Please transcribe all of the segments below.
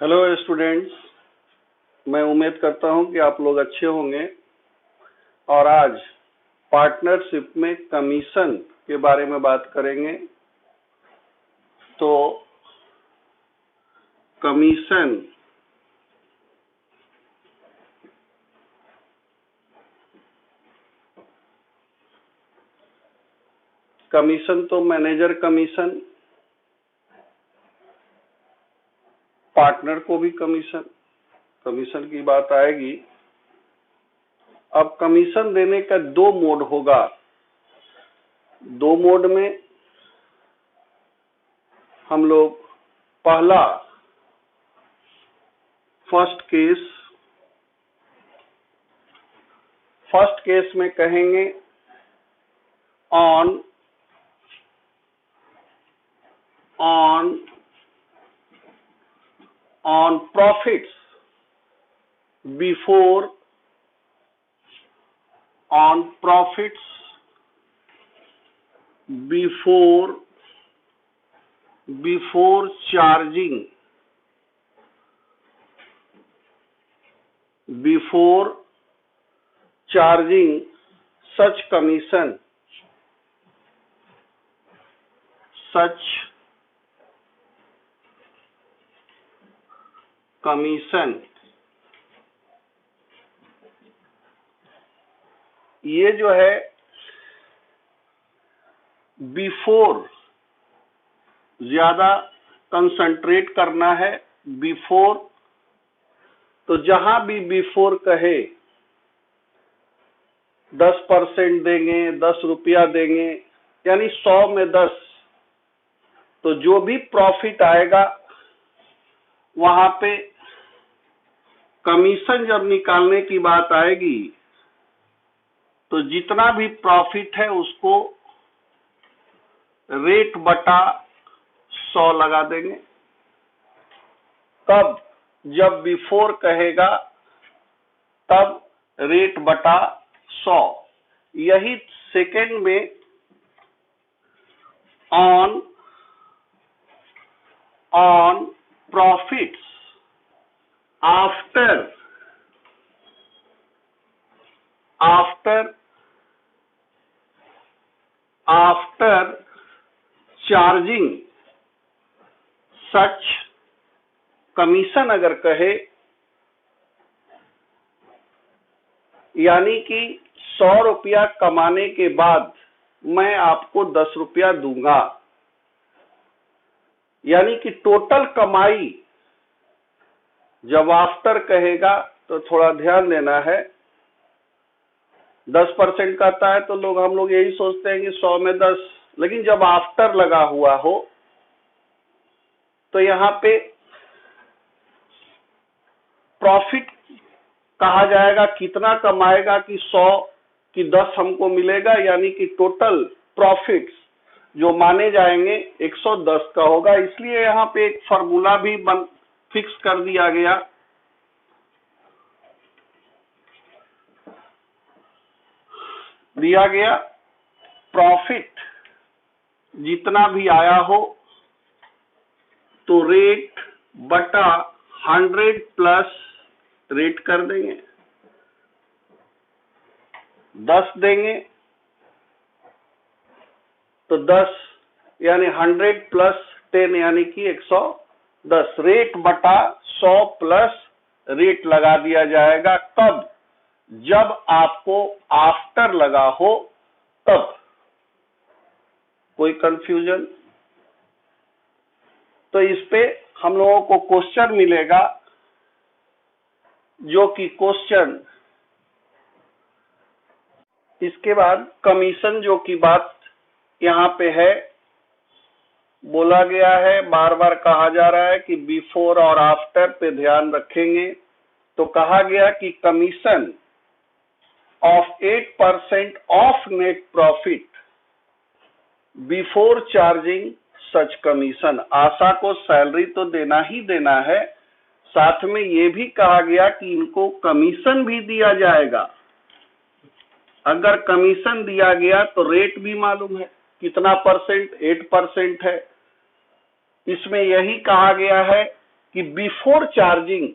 Hello students, मैं उम्मीद करता हूं कि आप लोग अच्छे होंगे। और आज पार्टनरशिप में कमीशन के बारे में बात करेंगे। तो कमीशन तो मैनेजर कमीशन, पार्टनर को भी कमीशन की बात आएगी। अब कमीशन देने का दो मोड होगा। दो मोड में हम लोग पहला फर्स्ट केस में कहेंगे on profits before charging such commission ये जो है बिफोर ज्यादा कंसंट्रेट करना है। बिफोर तो जहां भी बिफोर कहे 10% देंगे, 10 रुपया देंगे, यानी 100 में 10, तो जो भी प्रॉफिट आएगा वहां पे कमीशन जब निकालने की बात आएगी तो जितना भी प्रॉफिट है उसको रेट बटा 100 लगा देंगे। तब जब बिफोर कहेगा तब रेट बटा 100। यही सेकेंड में on profits after charging such commission अगर कहे, यानी कि 100 रुपया कमाने के बाद मैं आपको 10 रुपया दूंगा, यानी कि टोटल कमाई जब आफ्टर कहेगा तो थोड़ा ध्यान देना है। 10% कहता है तो हम लोग यही सोचते हैं कि 100 में 10, लेकिन जब आफ्टर लगा हुआ हो तो यहाँ पे प्रॉफिट कहा जाएगा कितना कमाएगा, कि 100 की 10 हमको मिलेगा, यानी कि टोटल प्रॉफिट्स जो माने जाएंगे 110 का होगा। इसलिए यहाँ पे एक फॉर्मूला भी फिक्स कर दिया गया। प्रॉफिट जितना भी आया हो तो रेट बटा 100 प्लस रेट कर देंगे। 10 देंगे तो 10 यानी 100 प्लस 10 यानी कि 110। रेट बटा 100 प्लस रेट लगा दिया जाएगा। कब? जब आपको आफ्टर लगा हो तब। कोई कंफ्यूजन? तो इस पे हम लोगों को क्वेश्चन मिलेगा, जो कि क्वेश्चन इसके बाद कमीशन जो की बात यहाँ पे है, बोला गया है, बार बार कहा जा रहा है कि बिफोर और आफ्टर पे ध्यान रखेंगे। तो कहा गया कि commission of 8% of net profit before charging such commission. Asha को सैलरी तो देना ही देना है, साथ में ये भी कहा गया कि इनको कमीशन भी दिया जाएगा। अगर कमीशन दिया गया तो रेट भी मालूम है कितना परसेंट, 8% है। इसमें यही कहा गया है कि बिफोर चार्जिंग,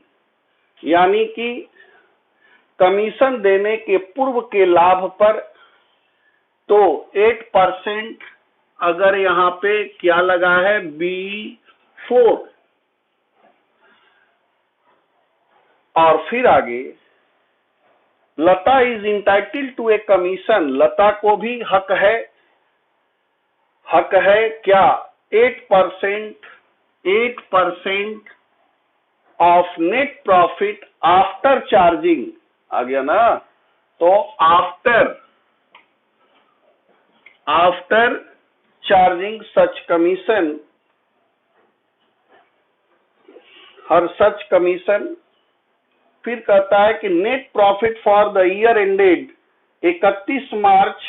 यानी कि कमीशन देने के पूर्व के लाभ पर, तो 8% अगर यहाँ पे क्या लगा है, B4, और फिर आगे Lata is entitled to a commission, Lata को भी हक है क्या, 8% of net profit after charging, आ गया ना। तो आफ्टर चार्जिंग सच कमीशन, हर सच कमीशन। फिर कहता है कि net profit for the year ended 31 March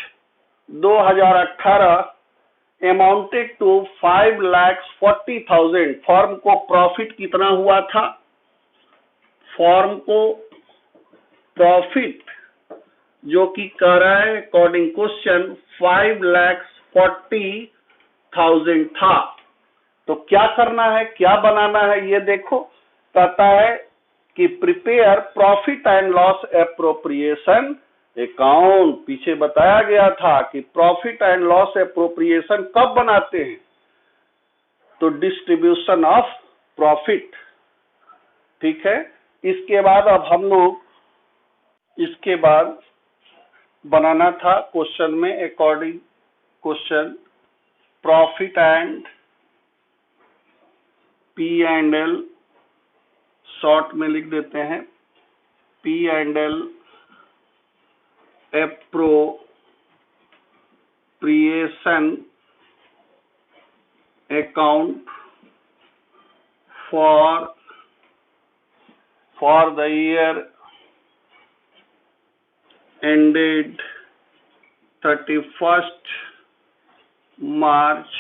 2018 amounted to 5,40,000। Firm को प्रॉफिट कितना हुआ था, फर्म को प्रॉफिट जो कि कह रहा है अकॉर्डिंग क्वेश्चन 5,40,000 था। तो क्या करना है, क्या बनाना है, ये देखो। कहता है कि prepare profit and loss appropriation account. पीछे बताया गया था कि प्रॉफिट एंड लॉस एप्रोप्रिएशन कब बनाते हैं, तो डिस्ट्रीब्यूशन ऑफ प्रॉफिट, ठीक है। इसके बाद अब हम लोग, इसके बाद बनाना था क्वेश्चन में according question profit and P&L, short में लिख देते हैं P&L appropriation account for the year ended 31st March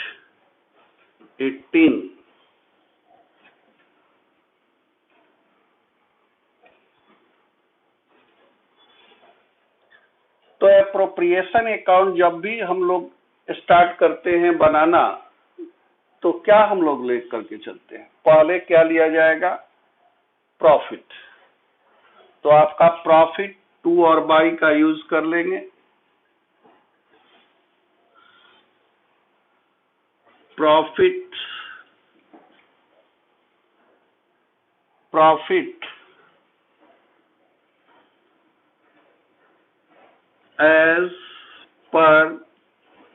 18। तो एप्रोप्रिएशन अकाउंट जब भी हम लोग स्टार्ट करते हैं बनाना, तो क्या हम लोग ले करके चलते हैं, पहले क्या लिया जाएगा, प्रॉफिट। तो आपका प्रॉफिट टू और बाई का यूज कर लेंगे। प्रॉफिट एज पर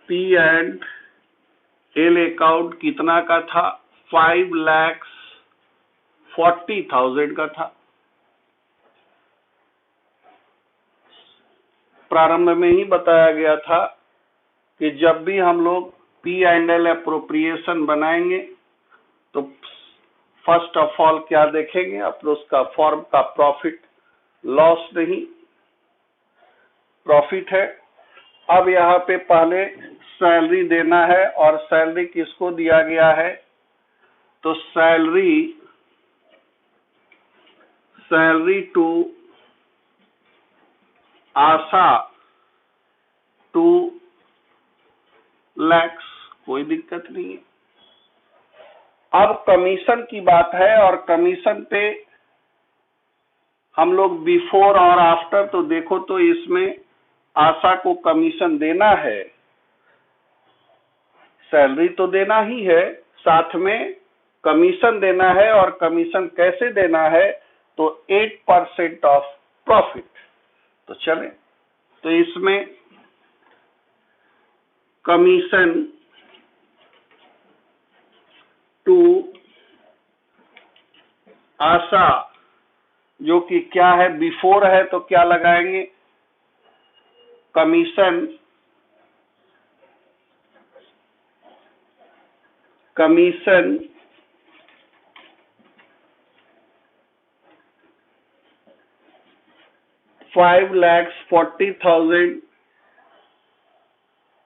P&L अकाउंट कितना का था, 5,40,000 का था। प्रारंभ में ही बताया गया था कि जब भी हम लोग P&L एप्रोप्रिएशन बनाएंगे तो फर्स्ट ऑफ ऑल क्या देखेंगे, अपने उसका फॉर्म का प्रॉफिट लॉस नहीं, प्रॉफिट है। अब यहाँ पे पहले सैलरी देना है, और सैलरी किसको दिया गया है, तो सैलरी टू आशा 2 लाख, कोई दिक्कत नहीं है। अब कमीशन की बात है, और कमीशन पे हम लोग बिफोर और आफ्टर, तो देखो तो इसमें आशा को कमीशन देना है, सैलरी तो देना ही है, साथ में कमीशन देना है। और कमीशन कैसे देना है, तो 8% ऑफ प्रॉफिट। तो चले, तो इसमें कमीशन टू आशा जो कि क्या है, बिफोर है, तो क्या लगाएंगे, कमीशन 5,40,000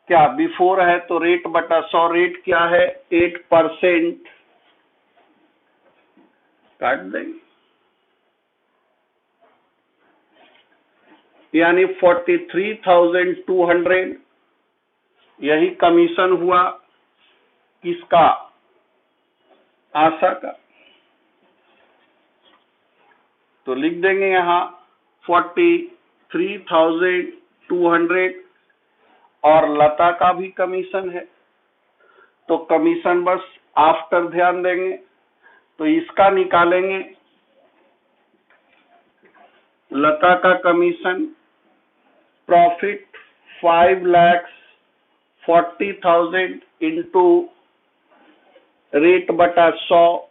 क्या बिफोर है, तो रेट बटा 100, रेट क्या है, 8% काट देंगे, यानी 43,200 यही कमीशन हुआ किसका, आशा का। तो लिख देंगे यहाँ 43,200 और लता का भी कमीशन है, तो कमीशन बस आफ्टर ध्यान देंगे, तो इसका निकालेंगे। लता का कमीशन प्रॉफिट 5,40,000 इंटू रेट बटा 100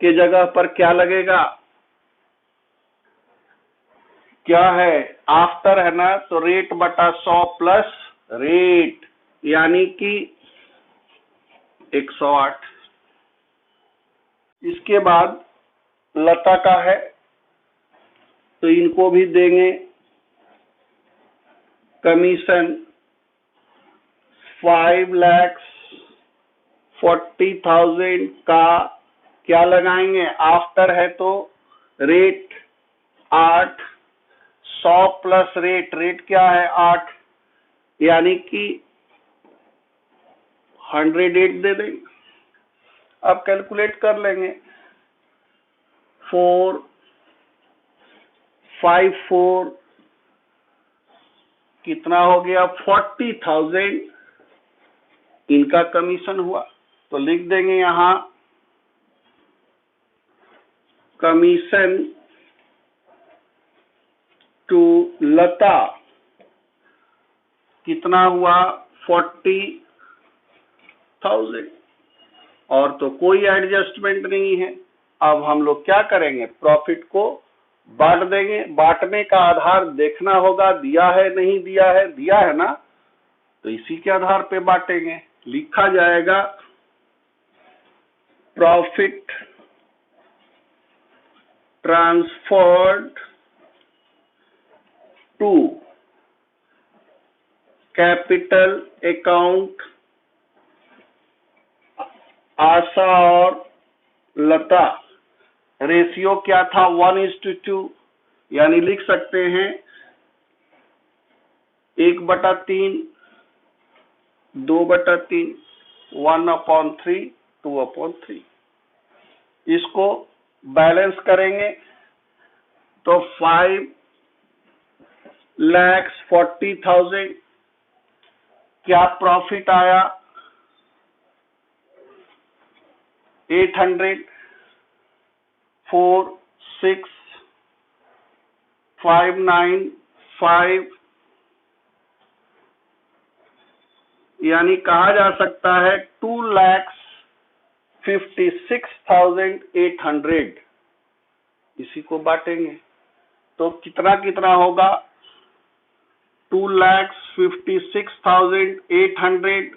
के जगह पर क्या लगेगा, क्या है आफ्टर है ना, तो रेट बटा 100 प्लस रेट यानी कि 108। इसके बाद लता का है तो इनको भी देंगे कमीशन 5,40,000 का क्या लगाएंगे, आफ्टर है तो रेट 8, 100 प्लस रेट, रेट क्या है 8 यानी कि 108 दे देंगे। अब कैलकुलेट कर लेंगे 454 कितना हो गया 40,000 इनका कमीशन हुआ, तो लिख देंगे यहाँ कमीशन टू लता कितना हुआ 40,000 और तो कोई एडजस्टमेंट नहीं है। अब हम लोग क्या करेंगे, प्रॉफिट को बांट देंगे। बांटने का आधार देखना होगा दिया है नहीं दिया है, दिया है ना तो इसी के आधार पे बांटेंगे। लिखा जाएगा profit transferred to capital account Asha और लता, रेशियो क्या था 1:2 यानी लिख सकते हैं 1/3, 2/3, 1/3, 2/3। इसको बैलेंस करेंगे तो 5,40,000 क्या प्रॉफिट आया 800, 4,6,595 यानी कहा जा सकता है 2,56,800। इसी को बांटेंगे तो कितना कितना होगा 2,56,800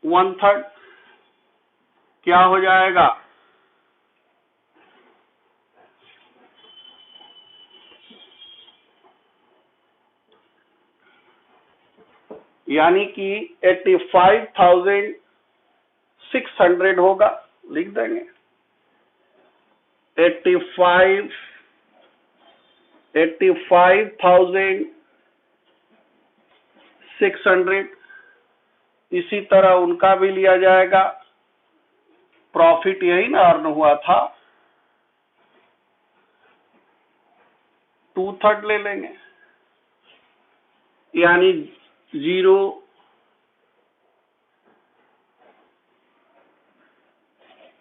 1/3 क्या हो जाएगा यानी कि 85,600 होगा। लिख देंगे 85,600। इसी तरह उनका भी लिया जाएगा, प्रॉफिट यही ना अर्न हुआ था, 2/3 ले लेंगे यानी 0,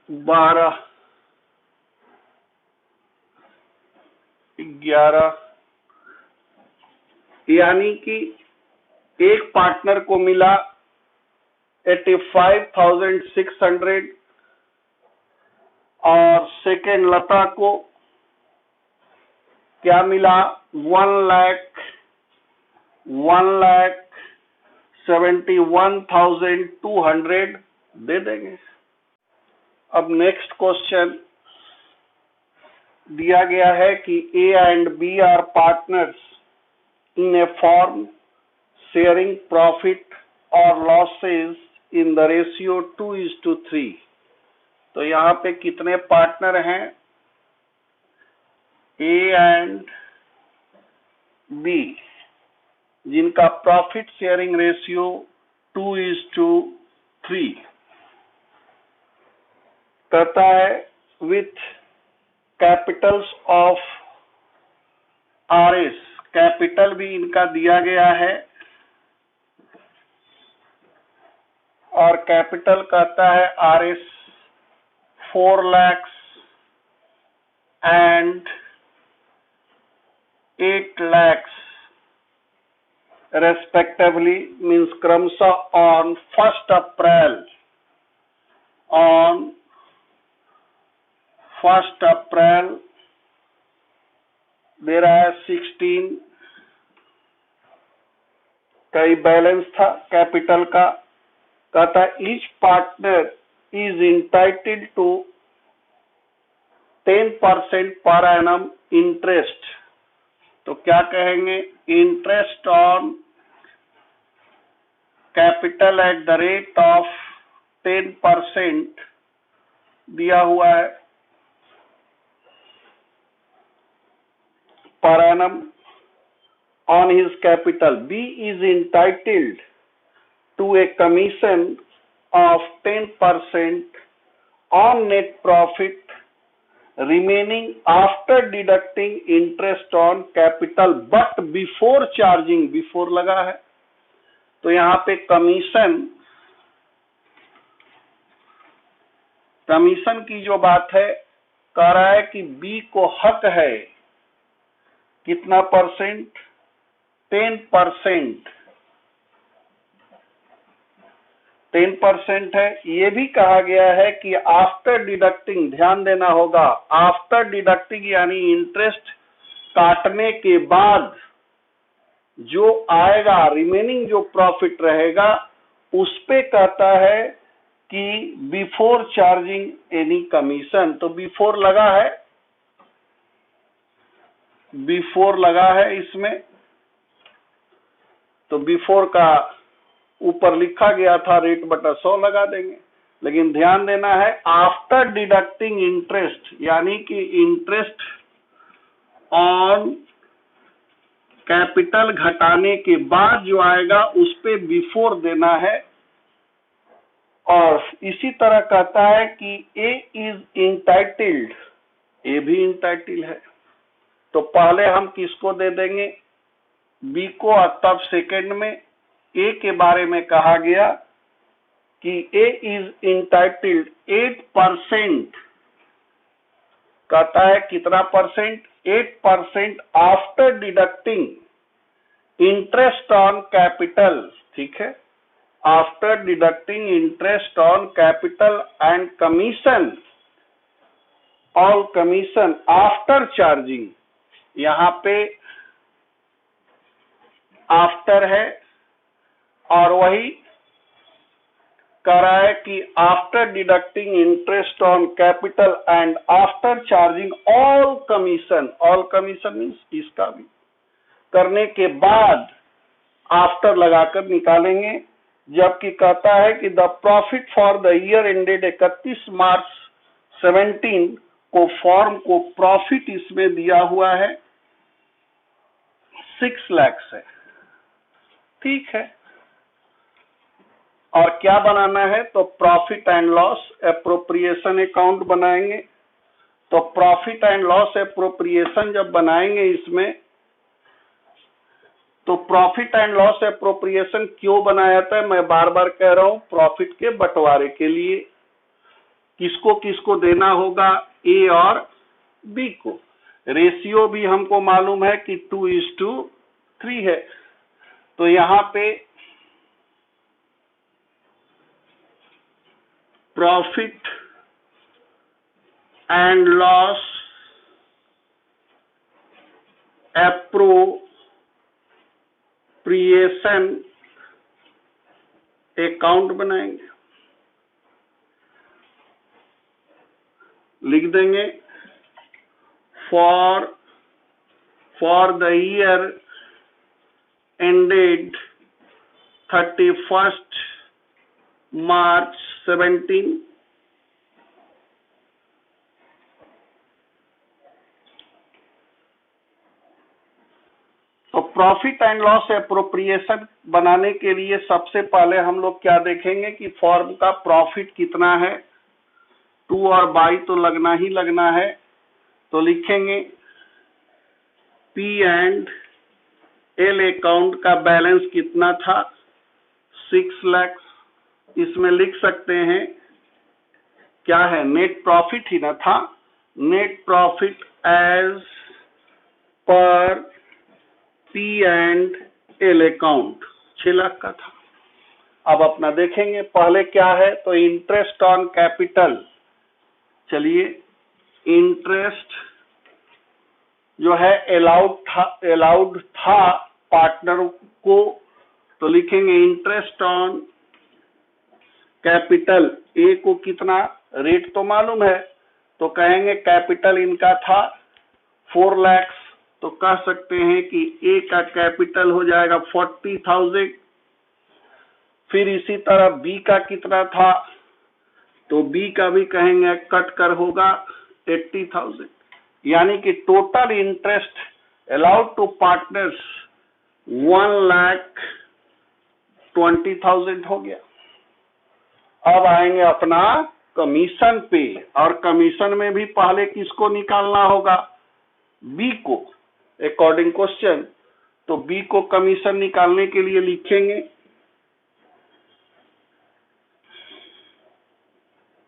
12, 11 यानी कि एक पार्टनर को मिला 85,600 और सेकेंड लता को क्या मिला 1,71,200 दे देंगे। अब नेक्स्ट क्वेश्चन दिया गया है कि A and B are partners in a firm sharing profit or losses in the ratio 2:3। तो यहाँ पे कितने पार्टनर हैं A and B जिनका प्रॉफिट शेयरिंग रेशियो 2:3 कहता है with capitals of RS, capital भी इनका दिया गया है और कैपिटल कहता है RS 4 lakhs and 8 lakhs respectively, means क्रमशः on 1st April, on 1st April दे रहा है 16 का ही बैलेंस था कैपिटल का। कहता है each partner is entitled to 10% per annum interest. तो क्या कहेंगे, interest on capital at the rate of 10% दिया हुआ है per annum on his capital. B is entitled to a commission of 10% on net profit remaining after deducting interest on capital but before charging, before लगा है तो यहाँ पे commission की जो बात है, कह रहा है कि B को हक है कितना परसेंट, 10%, 10% है। ये भी कहा गया है कि आफ्टर डिडक्टिंग, ध्यान देना होगा, आफ्टर डिडक्टिंग यानी इंटरेस्ट काटने के बाद जो आएगा, रिमेनिंग जो प्रॉफिट रहेगा उस पे कहता है कि बिफोर चार्जिंग एनी कमीशन। तो बिफोर लगा है इसमें, तो बिफोर का ऊपर लिखा गया था रेट बटा 100 लगा देंगे, लेकिन ध्यान देना है आफ्टर डिडक्टिंग इंटरेस्ट, यानी कि इंटरेस्ट ऑन कैपिटल घटाने के बाद जो आएगा उस पे बिफोर देना है। और इसी तरह कहता है कि ए इज इंटाइटल्ड, ए भी इंटाइटल है, तो पहले हम किसको दे देंगे, बी को, और तब सेकेंड में ए के बारे में कहा गया कि ए इज इंटाइटल्ड 8%, कहता है कितना percent, 8% after deducting interest on capital, ठीक है, after deducting interest on capital and commission, all commission after charging, यहाँ पे आफ्टर है और वही कह रहा है कि after deducting interest on capital and after charging all commission, all commission means इसका भी करने के बाद आफ्टर लगाकर निकालेंगे। जबकि कहता है कि the profit for the year ended 31 मार्च 17 को फॉर्म को प्रॉफिट इसमें दिया हुआ है 6 लाख है, ठीक है। और क्या बनाना है, तो profit and loss appropriation account बनाएंगे। तो प्रॉफिट एंड लॉस एप्रोप्रिएशन जब बनाएंगे इसमें, तो प्रॉफिट एंड लॉस एप्रोप्रिएशन क्यों बनाया था, मैं बार बार कह रहा हूं, प्रॉफिट के बंटवारे के लिए। किसको किसको देना होगा, ए और बी को। रेशियो भी हमको मालूम है कि 2:3 है। तो यहां पे profit and loss appropriation account बनाएंगे, लिख देंगे for the year ended 31st March 17, तो प्रॉफिट एंड लॉस एप्रोप्रिएशन बनाने के लिए सबसे पहले हम लोग क्या देखेंगे कि फॉर्म का प्रॉफिट कितना है। टू और बाई तो लगना ही लगना है, तो लिखेंगे पी एंड एल अकाउंट का बैलेंस कितना था, 6 लाख। इसमें लिख सकते हैं क्या है, नेट प्रॉफिट ही ना था, net profit as per P and L account 6 lakh का था। अब अपना देखेंगे पहले क्या है, तो इंटरेस्ट ऑन कैपिटल। चलिए, इंटरेस्ट जो है अलाउड था पार्टनर को, तो लिखेंगे इंटरेस्ट ऑन कैपिटल। ए को कितना रेट तो मालूम है, तो कहेंगे कैपिटल इनका था 4 लाख, तो कह सकते हैं कि ए का कैपिटल हो जाएगा 40,000। फिर इसी तरह बी का कितना था, तो बी का भी कहेंगे कट कर होगा 80,000। यानी कि total interest allowed to partners 1,20,000 हो गया। अब आएंगे अपना कमीशन पे, और कमीशन में भी पहले किसको निकालना होगा, बी को, अकॉर्डिंग क्वेश्चन। तो बी को कमीशन निकालने के लिए लिखेंगे,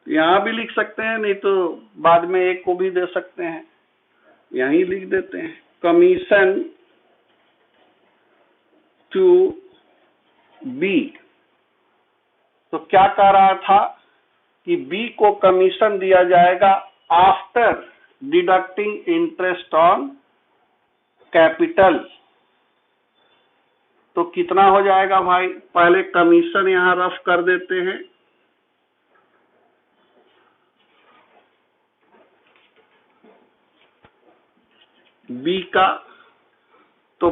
यहां भी लिख सकते हैं, नहीं तो बाद में एक को भी दे सकते हैं, यहीं लिख देते हैं कमीशन टू बी। तो क्या कह रहा था कि बी को कमीशन दिया जाएगा after deducting interest on capital. तो कितना हो जाएगा भाई, पहले कमीशन यहां रफ कर देते हैं, बी का, तो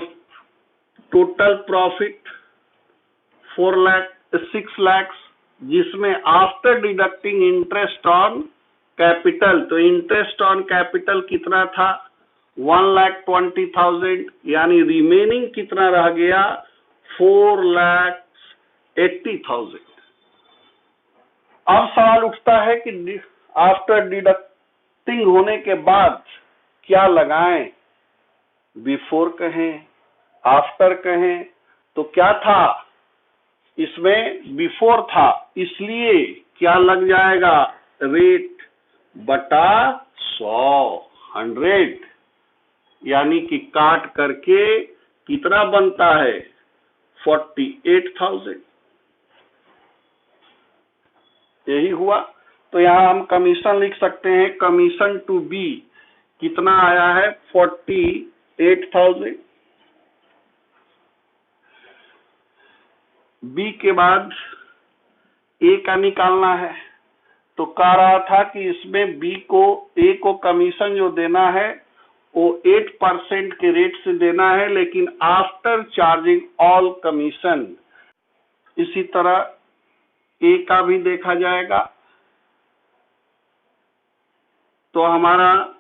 टोटल प्रॉफिट 6 लाख, जिसमें after deducting interest on capital, तो इंटरेस्ट ऑन कैपिटल कितना था 1,20,000, यानी रिमेनिंग कितना रह गया 4,80,000। अब सवाल उठता है कि आफ्टर डिडक्टिंग होने के बाद क्या लगाएं, बिफोर कहें आफ्टर कहें, तो क्या था इसमें बिफोर था, इसलिए क्या लग जाएगा, रेट बटा 100, यानी कि काट करके कितना बनता है 48,000। यही हुआ। तो यहां हम कमीशन लिख सकते हैं, कमीशन टू बी कितना आया है 48,000। बी के बाद ए का निकालना है, तो कह रहा था कि इसमें बी को, ए को कमीशन जो देना है वो 8% के रेट से देना है, लेकिन आफ्टर चार्जिंग ऑल कमीशन। इसी तरह ए का भी देखा जाएगा, तो हमारा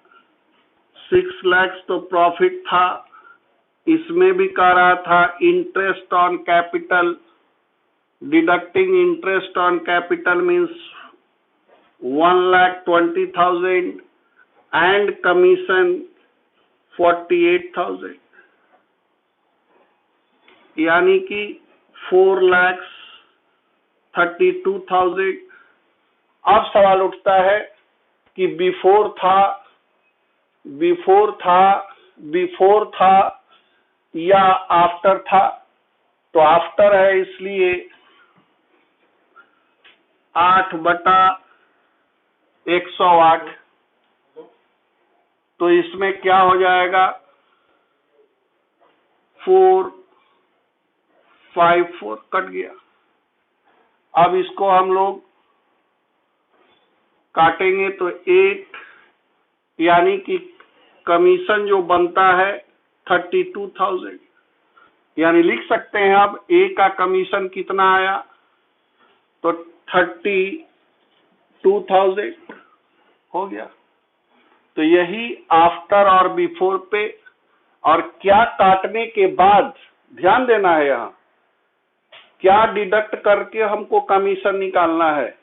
6 लाख तो प्रॉफिट था, इसमें भी कह रहा था interest on capital, deducting interest on capital means 1,20,000 and commission 48,000, यानी कि 4,32,000। अब सवाल उठता है कि बिफोर था या आफ्टर था, तो आफ्टर है, इसलिए 8/108, तो इसमें क्या हो जाएगा 454 कट गया। अब इसको हम लोग काटेंगे तो 8, यानी कि कमीशन जो बनता है 32,000, यानी लिख सकते हैं अब ए का कमीशन कितना आया, तो 32,000 हो गया। तो यही आफ्टर और बिफोर पे, और क्या काटने के बाद ध्यान देना है, यहाँ क्या डिडक्ट करके हमको कमीशन निकालना है,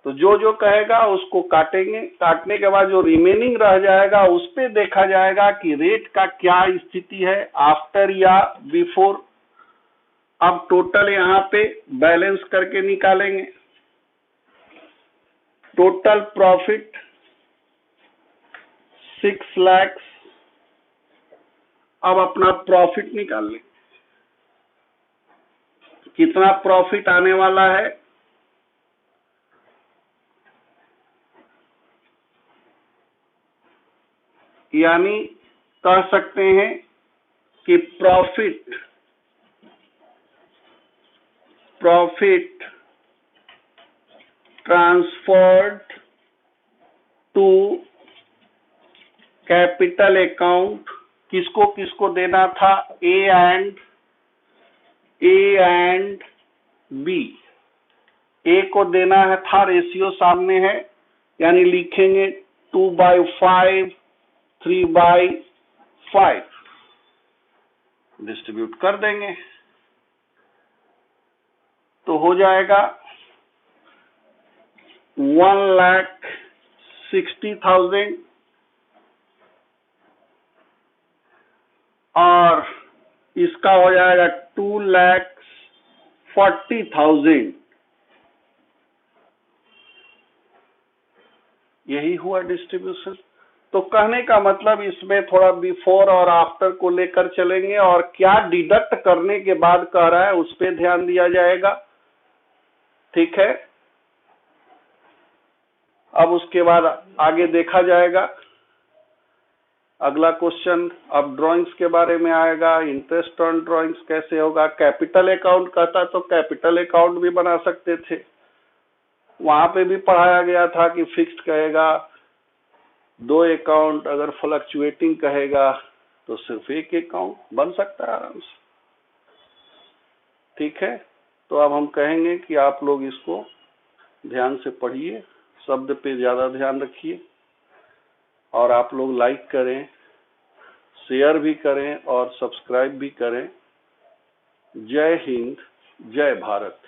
तो जो जो कहेगा उसको काटेंगे, काटने के बाद जो रिमेनिंग रह जाएगा उस पे देखा जाएगा कि रेट का क्या स्थिति है आफ्टर या बिफोर। अब टोटल यहाँ पे बैलेंस करके निकालेंगे। Total profit 6 lakh. अब अपना प्रॉफिट निकाल लें, कितना प्रॉफिट आने वाला है। यानी कह सकते हैं कि profit transferred to capital account. किसको किसको देना था, ए एंड बी। ए को देना है था, रेशियो सामने है, यानी लिखेंगे 2/5 3/5 डिस्ट्रीब्यूट कर देंगे तो हो जाएगा 1,60,000 और इसका हो जाएगा 2,40,000। यही हुआ डिस्ट्रीब्यूशन। तो कहने का मतलब इसमें थोड़ा बिफोर और आफ्टर को लेकर चलेंगे और क्या डिडक्ट करने के बाद कह रहा है उस पर ध्यान दिया जाएगा। ठीक है, अब उसके बाद आगे देखा जाएगा। अगला क्वेश्चन अब ड्राइंग्स के बारे में आएगा। इंटरेस्ट ऑन ड्राइंग्स कैसे होगा। कैपिटल अकाउंट कहता तो कैपिटल अकाउंट भी बना सकते थे, वहां पे भी पढ़ाया गया था कि फिक्स्ड कहेगा 2 अकाउंट, अगर फ्लक्चुएटिंग कहेगा तो सिर्फ एक अकाउंट बन सकता है आराम से। ठीक है, तो अब हम कहेंगे कि आप लोग इसको ध्यान से पढ़िए, शब्द पे ज्यादा ध्यान रखिए और आप लोग लाइक करें, शेयर भी करें और सब्सक्राइब भी करें। जय हिंद, जय भारत।